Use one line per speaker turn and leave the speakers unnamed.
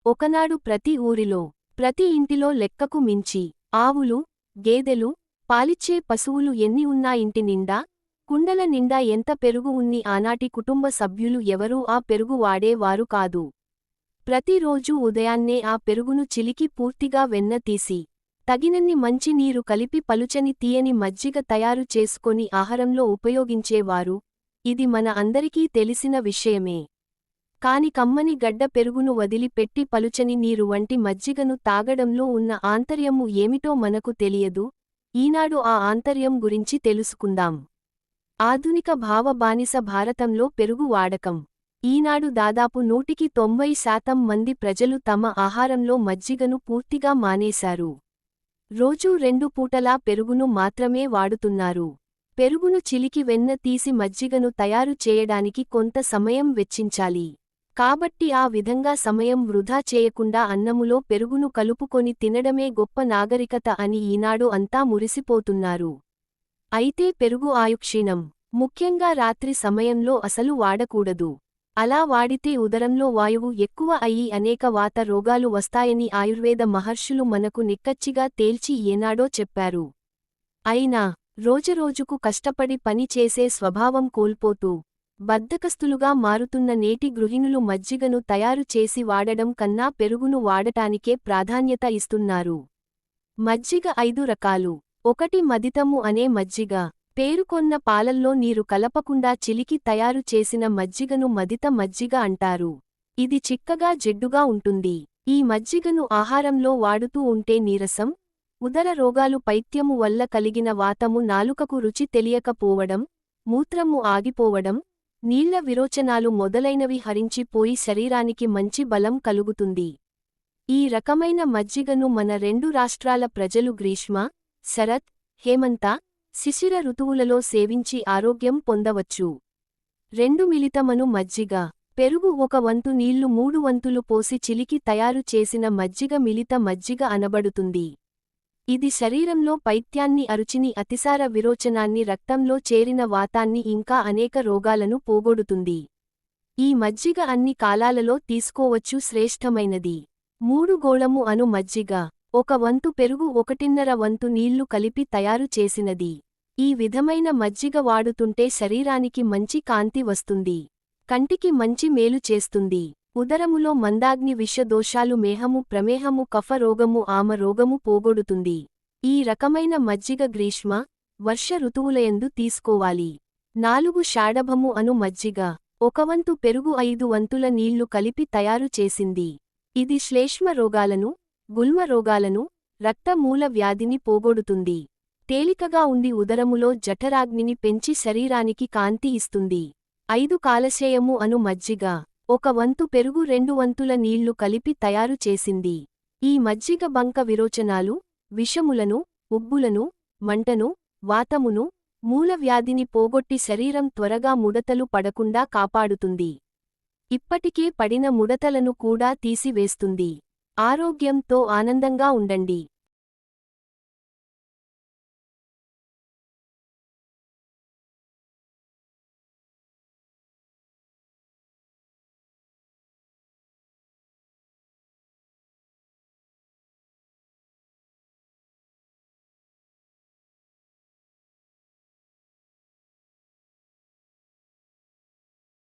ఒకనాడు ప్రతి ఊరిలో, ప్రతి ఇంటిలో లెక్కకు మించి ఆవులు, గేదెలు, పాలిచ్చే పశువులు ఎన్ని ఉన్నా ఇంటి నిండా, కుండల నిండా ఎంత పెరుగు ఉన్ని ఆనాటి కుటుంబ సభ్యులు ఎవరూ ఆ పెరుగు వాడేవారు కాదు. ప్రతిరోజూ ఉదయాన్నే ఆ పెరుగును చిలికి పూర్తిగా వెన్న తీసి, తగినన్ని మంచి నీరు కలిపి పలుచని తీయని మజ్జిగ తయారు చేసుకొని ఆహారంలో ఉపయోగించేవారు. ఇది మన అందరికీ తెలిసిన విషయమే. కాని కమ్మని గడ్డ పెరుగును వదిలిపెట్టి పలుచని నీరు వంటి మజ్జిగను తాగడంలో ఉన్న ఆంతర్యము ఏమిటో మనకు తెలియదు. ఈనాడు ఆ ఆంతర్యం గురించి తెలుసుకుందాం. ఆధునిక బానిస భారతంలో పెరుగు వాడకం. ఈనాడు దాదాపు 190% మంది ప్రజలు తమ ఆహారంలో మజ్జిగను పూర్తిగా మానేశారు. రోజూ 2 పూటలా పెరుగును మాత్రమే వాడుతున్నారు. పెరుగును చిలికి వెన్న తీసి మజ్జిగను తయారు చేయడానికి కొంత సమయం వెచ్చించాలి. కాబట్టి ఆ విధంగా సమయం వృధా చేయకుండా అన్నములో పెరుగును కలుపుకొని తినడమే గొప్ప నాగరికత అని ఈనాడు అంతా మురిసిపోతున్నారు. అయితే పెరుగు ఆయుక్షీణం. ముఖ్యంగా రాత్రి సమయంలో అసలు వాడకూడదు. అలా వాడితే ఉదరంలో వాయువు ఎక్కువ అయ్యి అనేక వాత రోగాలు వస్తాయని ఆయుర్వేద మహర్షులు మనకు నిక్కచ్చిగా తేల్చి ఏనాడో చెప్పారు. అయినా రోజురోజుకు కష్టపడి పని చేసే స్వభావం కోల్పోతూ బద్ధకస్తులుగా మారుతున్న నేటి గృహిణులు మజ్జిగను తయారు చేసి వాడడం కన్నా పెరుగును వాడటానికే ప్రాధాన్యత ఇస్తున్నారు. మజ్జిగ 5 రకాలు. 1 మదితము అనే మజ్జిగ. పేరుకొన్న పాలల్లో నీరు కలపకుండా చిలికి తయారు చేసిన మజ్జిగను మదిత మజ్జిగ అంటారు. ఇది చిక్కగా జిడ్డుగా ఉంటుంది. ఈ మజ్జిగను ఆహారంలో వాడుతూ ఉంటే నీరసం, ఉదర రోగాలు, పైత్యము వల్ల కలిగిన వాతము, నాలుకకు రుచి తెలియకపోవడం, మూత్రము ఆగిపోవడం, నీళ్ల విరోచనాలు మొదలైనవి హరించిపోయి శరీరానికి మంచి బలం కలుగుతుంది. ఈ రకమైన మజ్జిగను మన 2 రాష్ట్రాల ప్రజలు గ్రీష్మ, శరత్, హేమంత, శిశిర ఋతువులలో సేవించి ఆరోగ్యం పొందవచ్చు. 2 మిలితమను మజ్జిగ. పెరుగు 1 వంతు నీళ్లు 3 వంతులు పోసి చిలికి తయారు చేసిన మజ్జిగ మిలిత మజ్జిగ అనబడుతుంది. ఇది శరీరంలో పైత్యాన్ని, అరుచిని, అతిసార విరోచనాన్ని, రక్తంలో చేరిన వాతాన్ని ఇంకా అనేక రోగాలను పోగొడుతుంది. ఈ మజ్జిగ అన్ని కాలాలలో తీసుకోవచ్చు. శ్రేష్టమైనది 3 గోళము అను మజ్జిగ. 1 వంతు పెరుగు, 1.5 వంతు నీళ్లు కలిపి తయారు చేసినది. ఈ విధమైన మజ్జిగ వాడుతుంటే శరీరానికి మంచి కాంతి వస్తుంది. కంటికి మంచి మేలు చేస్తుంది. ఉదరములో మందాగ్ని, విష దోషాలు, మేహము, ప్రమేహము, కఫ రోగము, ఆమ రోగము పోగొడుతుంది. ఈ రకమైన మజ్జిగ గ్రీష్మ, వర్ష ఋతువులయందు తీసుకోవాలి. 4 షాడభము అను మజ్జిగ. 1 వంతు పెరుగు, 5 వంతుల నీళ్లు కలిపి తయారు చేసింది. ఇది శ్లేష్మ రోగాలను, గుల్మ రోగాలను, రక్తమూల వ్యాధిని పోగొడుతుంది. తేలికగా ఉండి ఉదరములో జఠరాగ్నిని పెంచి శరీరానికి కాంతి ఇస్తుంది. 5 కాలశేయము అను మజ్జిగ. 1 వంతు పెరుగు, 2 వంతుల నీళ్లు కలిపి తయారు చేసింది. ఈ మజ్జిగ బంక విరోచనాలు, విషములను, ఉబ్బులను, మంటను, వాతమును, మూలవ్యాధిని పోగొట్టి శరీరం త్వరగా ముడతలు పడకుండా కాపాడుతుంది. ఇప్పటికే పడిన ముడతలను కూడా తీసివేస్తుంది. ఆరోగ్యంతో ఆనందంగా ఉండండి.